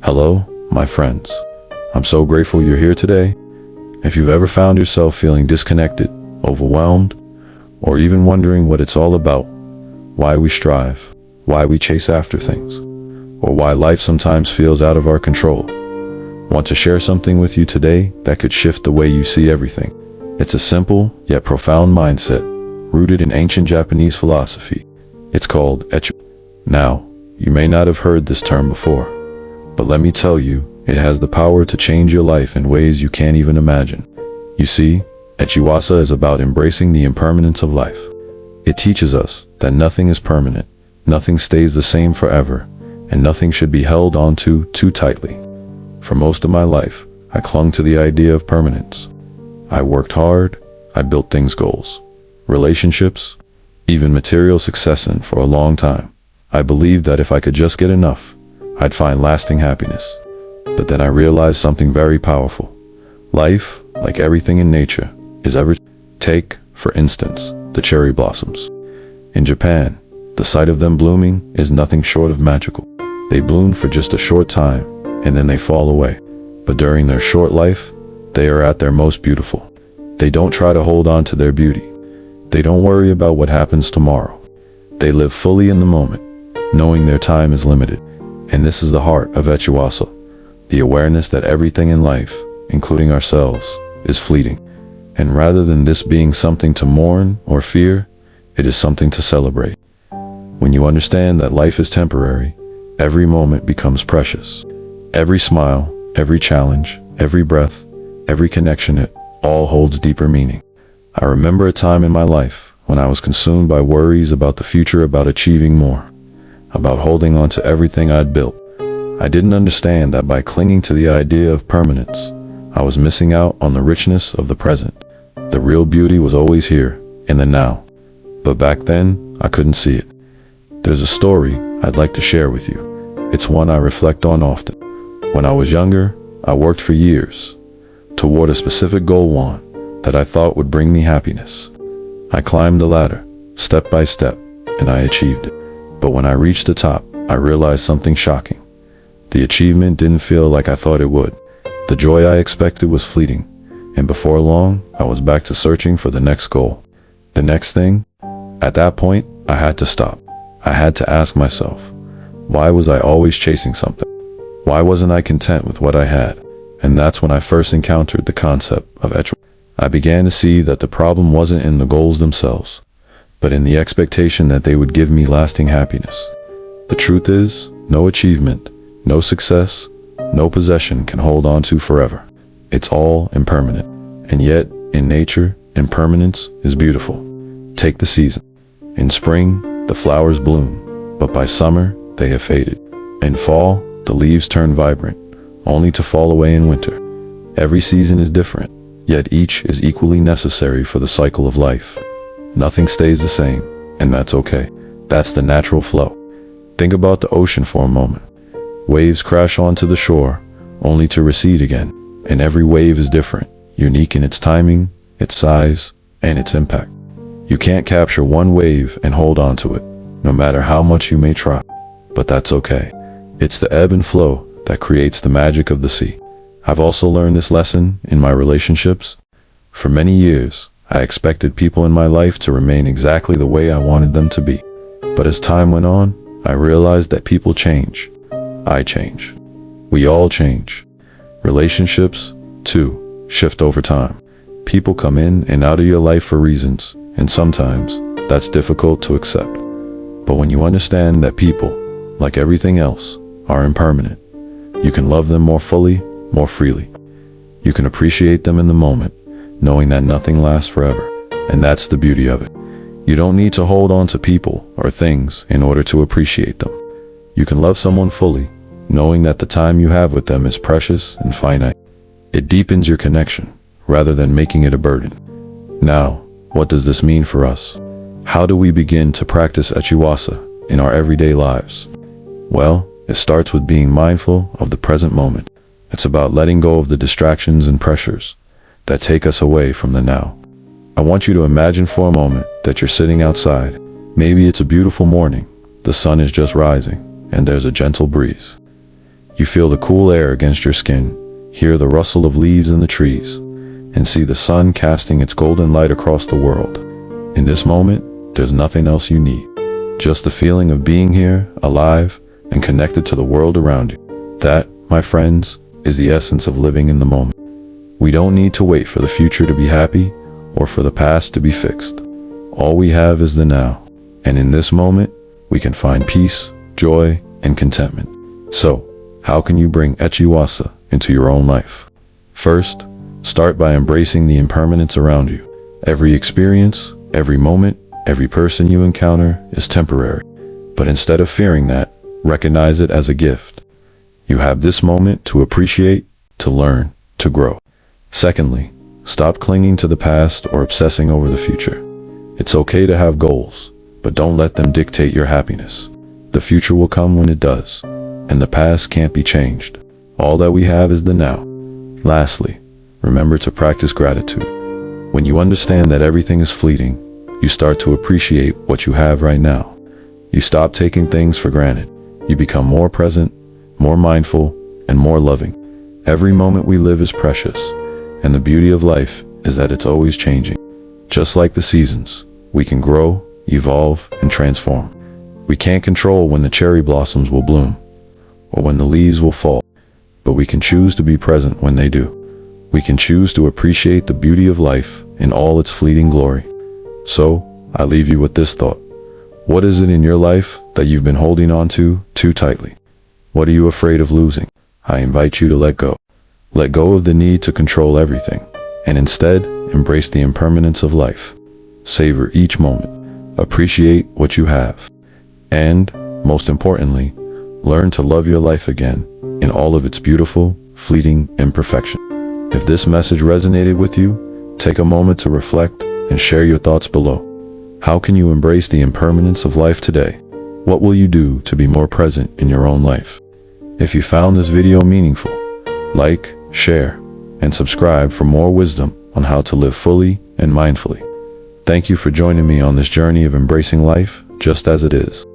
Hello, my friends. I'm so grateful you're here today. If you've ever found yourself feeling disconnected, overwhelmed, or even wondering what it's all about, why we strive, why we chase after things, or why life sometimes feels out of our control, want to share something with you today that could shift the way you see everything. It's a simple yet profound mindset rooted in ancient Japanese philosophy. It's called echi. Now, you may not have heard this term before, but let me tell you, it has the power to change your life in ways you can't even imagine. You see, echiwasa is about embracing the impermanence of life. It teaches us that nothing is permanent, nothing stays the same forever, and nothing should be held onto too tightly. For most of my life, I clung to the idea of permanence. I worked hard, I built things, goals, relationships, even material success, and for a long time, I believed that if I could just get enough, I'd find lasting happiness. But then I realized something very powerful. Life, like everything in nature, is ever. Take, for instance, the cherry blossoms. In Japan, the sight of them blooming is nothing short of magical. They bloom for just a short time, and then they fall away. But during their short life, they are at their most beautiful. They don't try to hold on to their beauty. They don't worry about what happens tomorrow. They live fully in the moment, knowing their time is limited. And this is the heart of echiwasa, the awareness that everything in life, including ourselves, is fleeting. And rather than this being something to mourn or fear, it is something to celebrate. When you understand that life is temporary, every moment becomes precious. Every smile, every challenge, every breath, every connection, it all holds deeper meaning. I remember a time in my life when I was consumed by worries about the future, about achieving more, about holding on to everything I'd built. I didn't understand that by clinging to the idea of permanence, I was missing out on the richness of the present. The real beauty was always here, in the now. But back then, I couldn't see it. There's a story I'd like to share with you. It's one I reflect on often. When I was younger, I worked for years toward a specific goal, one that I thought would bring me happiness. I climbed the ladder, step by step, and I achieved it. But when I reached the top, I realized something shocking. The achievement didn't feel like I thought it would. The joy I expected was fleeting, and before long, I was back to searching for the next goal, the next thing. At that point, I had to stop. I had to ask myself, why was I always chasing something? Why wasn't I content with what I had? And that's when I first encountered the concept of echiwasa. I began to see that the problem wasn't in the goals themselves, but in the expectation that they would give me lasting happiness. The truth is, no achievement, no success, no possession can hold on to forever. It's all impermanent. And yet, in nature, impermanence is beautiful. Take the season. In spring, the flowers bloom, but by summer, they have faded. In fall, the leaves turn vibrant, only to fall away in winter. Every season is different, yet each is equally necessary for the cycle of life. Nothing stays the same, and that's okay. That's the natural flow. Think about the ocean for a moment. Waves crash onto the shore, only to recede again, and every wave is different, unique in its timing, its size, and its impact. You can't capture one wave and hold on to it, no matter how much you may try. But that's okay. It's the ebb and flow that creates the magic of the sea. I've also learned this lesson in my relationships. For many years, I expected people in my life to remain exactly the way I wanted them to be. But as time went on, I realized that people change. I change. We all change. Relationships, too, shift over time. People come in and out of your life for reasons, and sometimes that's difficult to accept. But when you understand that people, like everything else, are impermanent, you can love them more fully, more freely. You can appreciate them in the moment, knowing that nothing lasts forever. And that's the beauty of it. You don't need to hold on to people or things in order to appreciate them. You can love someone fully, knowing that the time you have with them is precious and finite. It deepens your connection, rather than making it a burden. Now, what does this mean for us? How do we begin to practice echiwasa in our everyday lives? Well, it starts with being mindful of the present moment. It's about letting go of the distractions and pressures that take us away from the now. I want you to imagine for a moment that you're sitting outside. Maybe it's a beautiful morning, the sun is just rising, and there's a gentle breeze. You feel the cool air against your skin, hear the rustle of leaves in the trees, and see the sun casting its golden light across the world. In this moment, there's nothing else you need. Just the feeling of being here, alive, and connected to the world around you. That, my friends, is the essence of living in the moment. We don't need to wait for the future to be happy or for the past to be fixed. All we have is the now. And in this moment, we can find peace, joy, and contentment. So, how can you bring Echiwasa into your own life? First, start by embracing the impermanence around you. Every experience, every moment, every person you encounter is temporary. But instead of fearing that, recognize it as a gift. You have this moment to appreciate, to learn, to grow. Secondly, stop clinging to the past or obsessing over the future. It's okay to have goals, but don't let them dictate your happiness. The future will come when it does, and the past can't be changed. All that we have is the now. Lastly, remember to practice gratitude. When you understand that everything is fleeting, you start to appreciate what you have right now. You stop taking things for granted. You become more present, more mindful, and more loving. Every moment we live is precious, and the beauty of life is that it's always changing. Just like the seasons, we can grow, evolve, and transform. We can't control when the cherry blossoms will bloom, or when the leaves will fall, but we can choose to be present when they do. We can choose to appreciate the beauty of life in all its fleeting glory. So, I leave you with this thought. What is it in your life that you've been holding on to too tightly? What are you afraid of losing? I invite you to let go. Let go of the need to control everything, and instead, embrace the impermanence of life. Savor each moment. Appreciate what you have. And, most importantly, learn to love your life again in all of its beautiful, fleeting imperfection. If this message resonated with you, take a moment to reflect and share your thoughts below. How can you embrace the impermanence of life today? What will you do to be more present in your own life? If you found this video meaningful, like, share, and subscribe for more wisdom on how to live fully and mindfully. Thank you for joining me on this journey of embracing life just as it is.